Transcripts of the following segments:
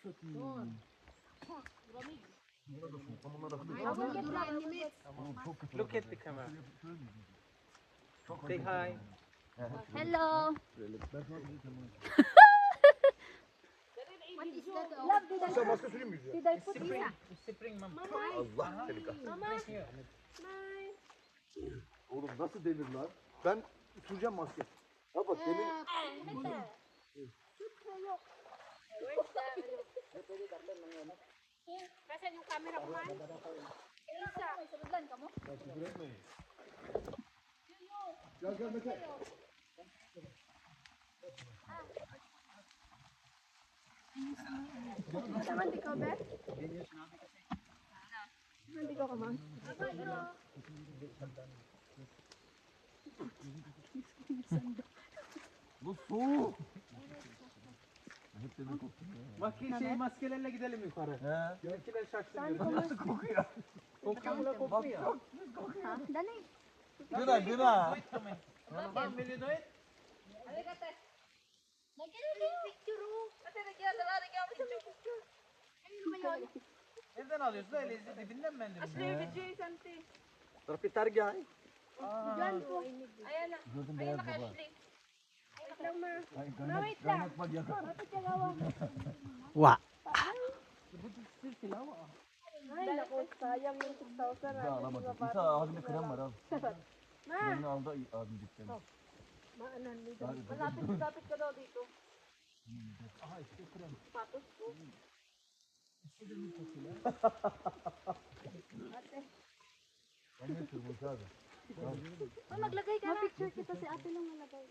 Look at the camera. Say hi. Hello. What is that? Sen başka süreyim miyiz ya? Spring mom. Allah seni kahretsin. Spring here. Oğlum nasıl demir lan? Ben süreceğim maske. Ya bak demir. Kasi yung camera ko man. Elisa, sunodlan ka mo? Küfür etmeyin. Gel gel Mete. Mandi ko, be? Mandi ko ka man. Bu soğuk. Maskelerle gidelim yukarı. He. Bizimkiler şaşırıyor. Nasıl kokuyor? Kokuyor kokuyor. Ha? Dali. Gına gına. Mom, will you do it? Picture mo. Kasi nagyadala mo sa picture. Ayun ba yun? Nereden alıyorsun? Öyle dibinden mi endin? Terpitar gel. Diyan po. Ayan na. Gördüm Ayun beyaz na, baba. Ashley. Ay, lang ma. Ay gayret bak yakar. Bakit ka gawa? Wa. Ay, naku, sayang yung 6,000. Daha alamadım. İsa abinde krem var al. Kremini aldı abim dükkanı. Maanan nito. Malapit ka daw dito. Aha işte krem. Patos ko. Ate. Ben ne sürmüş abi? Maglagay ka na. Ma-picture kita si ate lang malagay.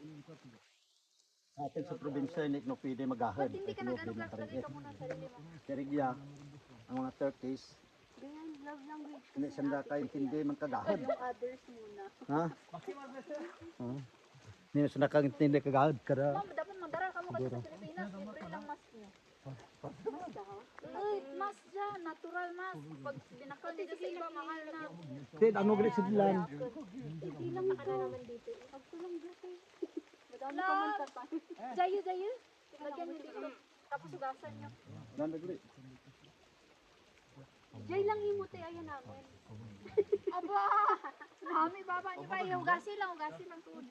Atin sa probinsya, hindi no pwede magahad. Ba't hindi ka nag-ano vlog? Lagay ka muna sa sarili mo. Karigya, ang mga Turkish, Ganyan, love language. hindi sanda kaintindi man kagahad. Yung others muna. Ha? Hindi sanda kaintindi kagahad. Kada, Ma'am, dapat mandara ka mo kasi sa Pilipinas. Libre lang mask mo. Uy, mask dyan. Natural mask. Pag binakal dito sa iba, mahal na. Tid, ano galit sidlan? Hindi lang naka na naman dito. Pagko lang dito. Madami pa man sa pan. Jayo. Lagyan nyo dito. Tapos ugasan nyo. Nanda galit. Jay lang himute, ayan namin. Aba! Mami, baba niyo pa. Ugasin lang tuod.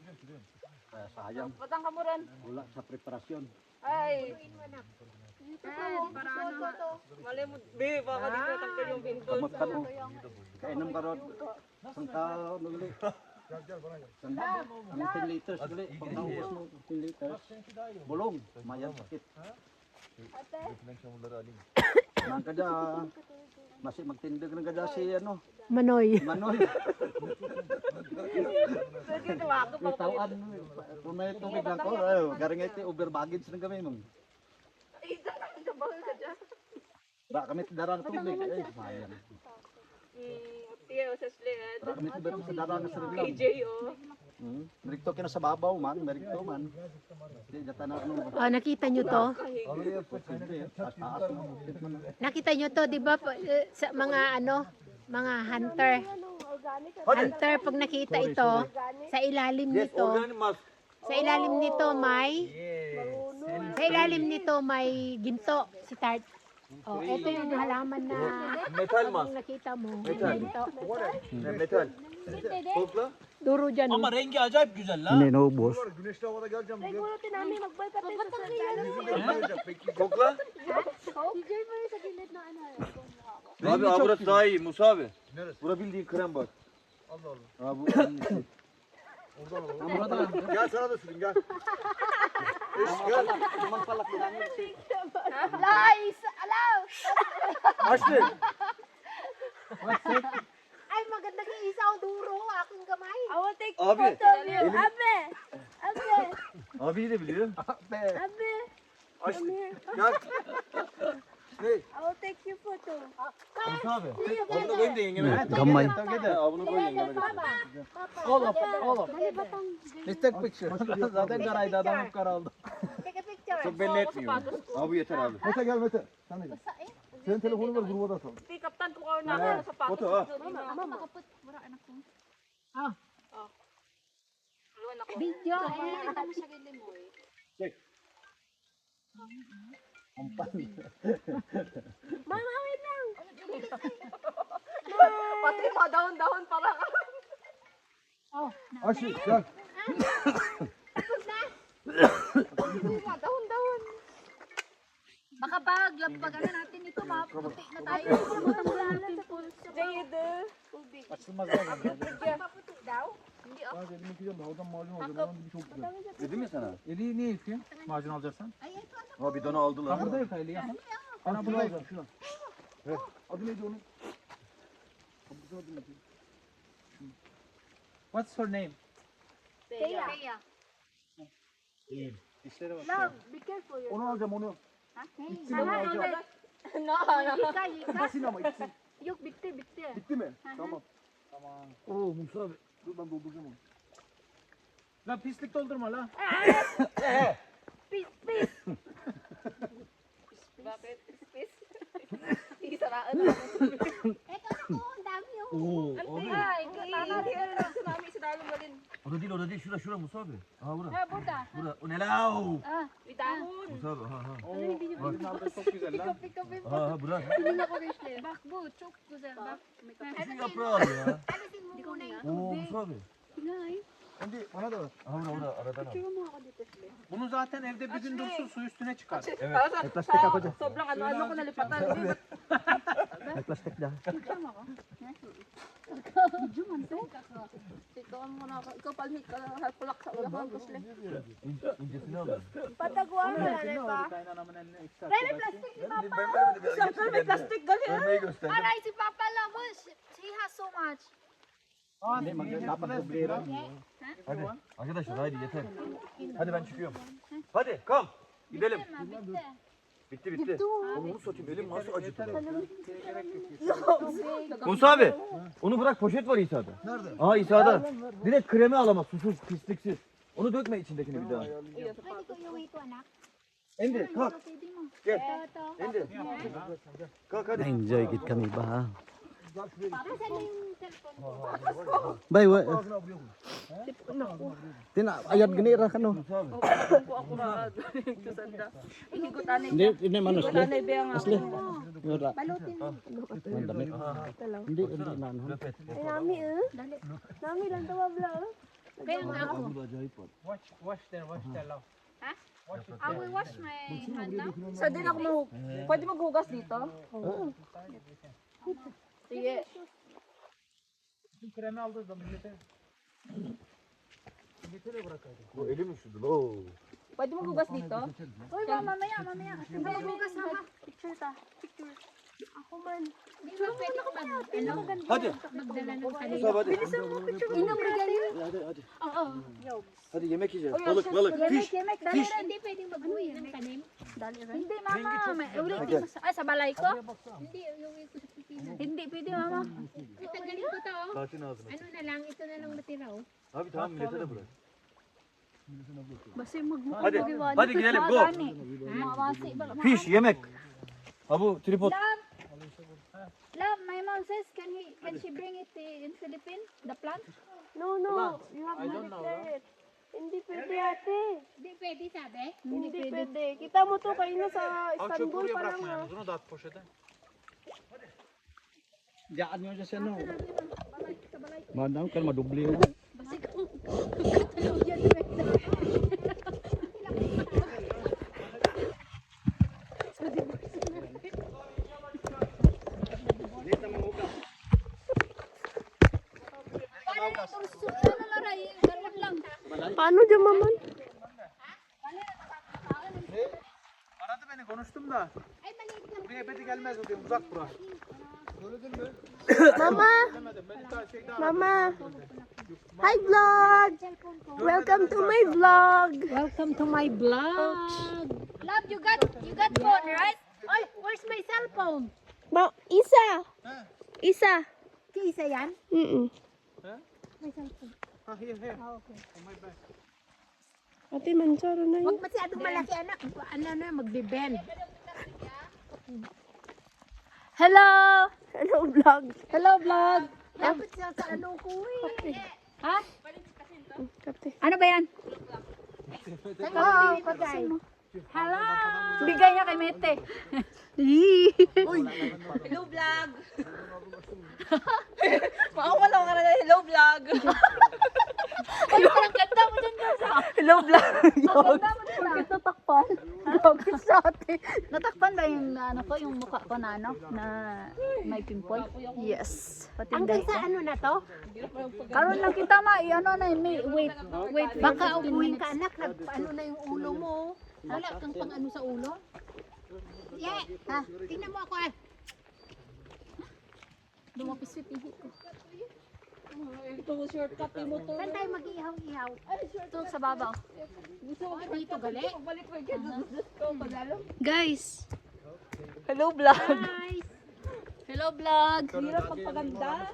Sayang, Patang kamuran. wala sa preparasyon. Ay! Para ano? Mali mo. Be, baka dito tangkal yung pinto. Kamot ka no. Kainom ka ron. Sangka, ano galit? Sangka, ang 10 liters galit. Pag naubos mo, 10 liters. Bulong, mayan sakit. Ate, Nang kada, masih magtindig ng kada si ano, Manoy. Manoy. sige tuwako pa. Tawaan, kung may tubig lang ko, ayo, garing ito, over baggage na kami mong. Isa ka, kabawal ka dyan. Baka kami darang tubig, ay, sayang. Tiyo, sa sled. Baka kami darang sa rin lang. KJ, oh. Merikto kina sa babaw man, merikto man. Di data na ano. Nakita nyo to? Hindi, taas mo. Nakita nyo to, di ba? Sa mga mga hunter. Hunter, pag nakita ito, sa ilalim nito, may ginto si Tart. Oh, ito yung halaman na pag nakita mo, may ginto. Metal. Duro dyan. Ama rengi acayip güzel la. Hindi naubos. Güneşli havada geleceğim. Siguro namin magbaykat tayo sa sled. Kokla. DJ mo yung sa gilid na ano. Abi burası daha iyi Musa abi. Neresi? Bura bildiğin krem bak. Allah Allah. Abi oradan alalım. Gel sana da süreyim gel. Gel. Lies! Allow! Açtı. Ay, maganda kay isaw duro, aking kamay. I will take Abi. Elim... Abe! Abe! Abi de biliyor. Abe! Açtı. Gel. Hey. I will take your photo. Musa abi. Onu da koyayım da yengeme. Gamay. Bunu koy yengeme. Oğlum. Dali batang. Let's take picture. Zaten garayda adam karaldı. Take a picture. Çok belli etmiyor. Abi yeter abi. Mete gel Mete. Sen de gel. Senin telefonu ver gruba da atalım. Di kaptan ko na ako sa Foto ha. Mama, makaput. Wala anak ko. Ah. Luan ako. Video. Ito mo sa gilid mo eh. Çek. Mama, wait lang. Pati mga dahon-dahon para ka. Ah, shit. Yan. Mga dahon-dahon. Baka pag ano natin ito, maputi na tayo. Jade. Maputi daw? Hindi oh. Dedim ya sana. Eli'yi niye yıkıyorsun? Macun alacaksan. Ay, ito ano? Ama bidonu aldılar. Ha burada yıka Eli'yi. Ana bunu alacağım şuna. Evet. Adı neydi onun? What's her name? Teya. İşleri bak. Love, be careful. Onu alacağım onu. Ha? İkisini onu alacağım. No. Yika, yika. İkisini ama ikisini. Yok, bitti, bitti. Bitti mi? Tamam. Tamam. Oo Musa abi. Dur ben dolduracağım onu. Lan pislik doldurma la. Peace, peace. Bakit? Space? Isaraan. Ito ako, ang dami oh. Oo. Ay, hindi lang tsunami sa dalong galin. Orada değil şura şura Musa abi. Aha bura. Ha, burada. Bura. O ne la o? Ah, May dahon. Musa abi ha ha. Çok güzel lan. pick up yung Ha ha bırak. Hindi na ko Ashley. Bak, bu, çok güzel. Bak, Şu yaprağı al ya. alisin mo muna yung Oo Musa abi. Pinay. Şimdi bana da ver. Aha bura aradan al. Turo mo ako dito, Ashley. Bunu zaten evde bir gün dursun su üstüne çıkar. Evet. Plastik ako dyan. Sobrang ano ko nalipatan. May plastik dyan. Picture mo ako? Video man to. Ikaw muna ako. Ikaw palmit ka halpulak sa ulo ko. İncesini alalım. Patagwa mo na rin pa. Kaya na naman eline ekstra. Rene, plastic si Papa. Ben vermedim ya. Siyempre may plastic galin. Örneği gösterdim. Aray, si Papa Lamos. He has so much. Dapat dublera. Hadi arkadaşlar haydi yeter. Hadi ben çıkıyorum. Hadi kom. Gidelim. Bitti. Bitti. Onu satayım elim nasıl acıdı. Musa abi onu bırak poşet var İsa'da. Nerede? Aa İsa'da. Direkt kremi al ama susuz pisliksiz. Onu dökme içindekini bir daha. Pwede ko yung ito, anak. Endi kalk. Pwede mo. Gel. Ito. Endi. Kalk hadi. Na-enjoy gid kami ba? Para sa yung cellphone ko. Bay, wa. Ağzına vuruyor mu? Tina, ayad gani ra kano. Musa abi. Ko ako na. Kusanda. Ihigutan Hindi man Wala asli. na ibang ako. Asli. Yura. Balutin mo. Mandami. Hindi na ano. Löpet. Dali. Nami lang tawa vlog. Kaya nga ako. Burada acayip var. Wash there love. Ha? I will wash my hand now. Sa din ako pwede maghugas dito? Sige. Bütün kremi aldığı zaman millete. Bu elim üşüdü. Oo. Pwede maghugas dito? Uy, mamaya. Hindi mo bukas na. Picture ta. Picture. Ako man. Hindi mo pwede ko Hadi. magdala ng kanila. Musa hadi. Inom regalyo? Hadi hadi. Oo. Hadi yemek yiyeceğiz. Balık. Fish. Dali rin, hindi pwedeng mag-uwi ng kanin. Dali rin. Hindi, mama. Uli, ay, sa balay ko? Hindi, uwi ko sa Pilipinas. Hindi, pwede mama. Tagalin ko to, oh. Sakin ağzına. Ano na lang, ito na lang matira, oh. Abi tamam millete de bırak. Basta magmukha. Hadi. Hadi gidelim go. Mawasi ba? Fish yemek. Ha bu tripod. Love, my mom says, can she bring it in Philippines, the plant? No, you have to declare it. Hindi pwede ate. Hindi pwede, sabi? Hindi pwede. Kita mo to kanina sa Al çöpü Istanbul oraya pa lang. bırakma yalnız. Onu da at poşete. Diyan nyo siya no. Madam kan madubli mo. Paano dyan maman? Aradı beni konuştum da. Ay, maliit lang. Buraya epeti gelmez o diyor. Uzak bura. Mama! Demedim. Beni daha şey daha. Mama! Hi vlog! Welcome to my vlog! Welcome to my vlog. Love, you got phone, right? Ay, where's my cell phone? Isa! Isa! Kisa yan? Ha here. Oh my bad. Ate, mansaro na Huwag masyadong malaki, anak. Ano na, magbe-bend. Hello! Hello vlog! Hello, vlog. Dapat sa ano ko eh. Ha? Kapte. Ano ba yan? Oo, pagay. Hello! Bigay niya kay Mete. Hello vlog. Makawala ka na hello vlog. Ay, parang ganda mo dyan guys. Hello vlog. Ang ganda mo dyan. Bakit natakpan? Bakit sa atin? Natakpan ba yung ano ko, yung mukha ko na ano, na may pimple? Yes. Hanggang sa ano na to? Karon lang kita ano na, may wait. Baka upuin ka anak, ano na yung ulo mo. Wala kang pang ano sa ulo. Yeah, ha? Tingnan mo ako ah. Lumapis yung pihi ko. Ito shortcut mo to. Saan tayo mag-ihaw-ihaw? Ito sa baba. Dito gali? Guys, Hello vlog. Guys! Hello vlog. Hirap pagpaganda.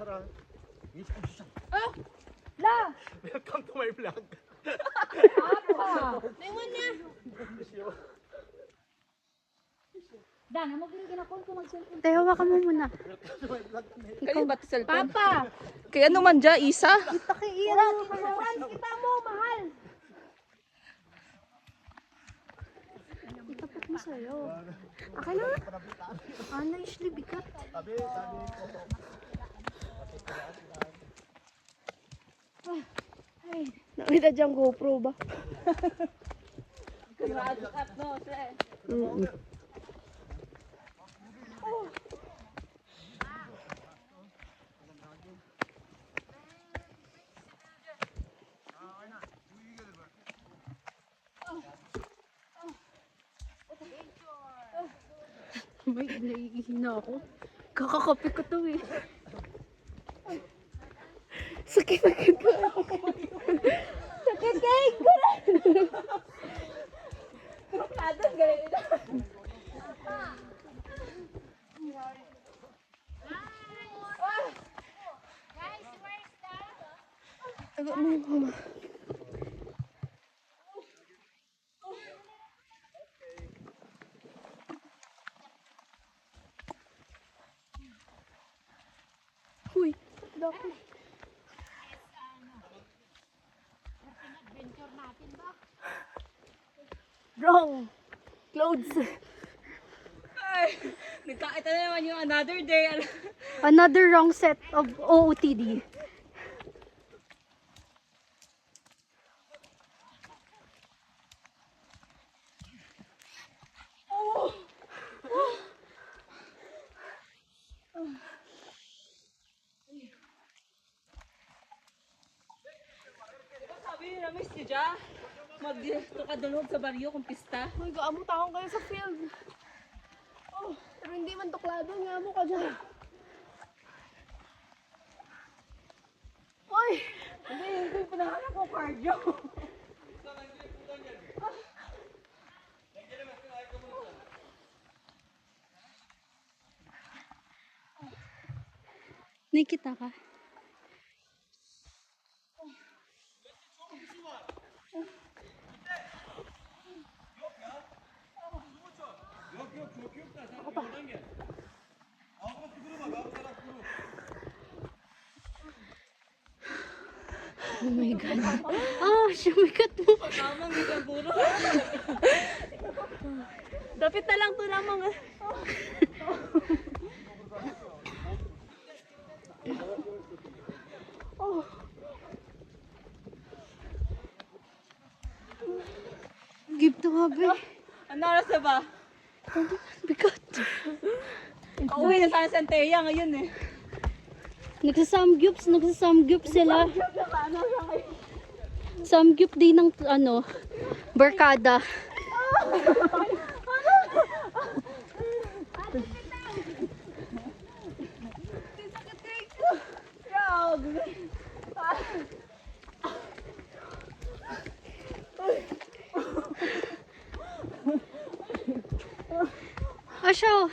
Welcome to my vlog. Dan, mo ginigin ako kung mag-cellphone. tayo ka mo muna. Kayo ba cellphone? Papa! Kaya ano man dya, isa? Pakiira. Kita mo, mahal! Itapot mo sa'yo. Akin na. Ano yung bigat? Nakita dyan GoPro ba? At no, sir. May naiihina ako. Kakakape ko to eh. Sakit ko. Sakit ko. Atas ganito. Tago mo yung mama. Uy, dako. Adventure natin ba? Wrong. Clothes. Nagkakita na naman yung another day. Another wrong set of OOTD. Sabi ni na miss niya, magdito ka dulog sa baryo kung pista. Uy, gaamo taong kayo sa field. Oh, pero hindi man tuklado nga mo ka dyan. Uy! Hindi, hindi yung pinahanap ko cardio. Nakita ka? Oh my God. Ah, sumikat mo. Tamang hindi ka puro. Dapit na lang to namang. Oh. Give to habi. Ano oras na ba? Bigat. Pauwi na sana sa Anteya ngayon eh. Nagsasamgyup sila. Samgyup din ng ano, barkada. Asya,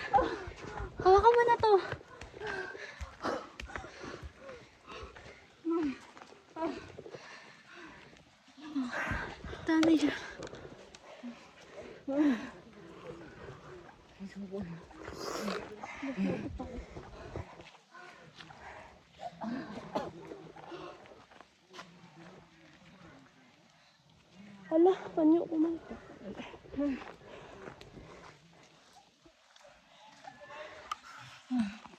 hawakan mo na to. Tanay dyan. Hala, panyo ko man. Ah.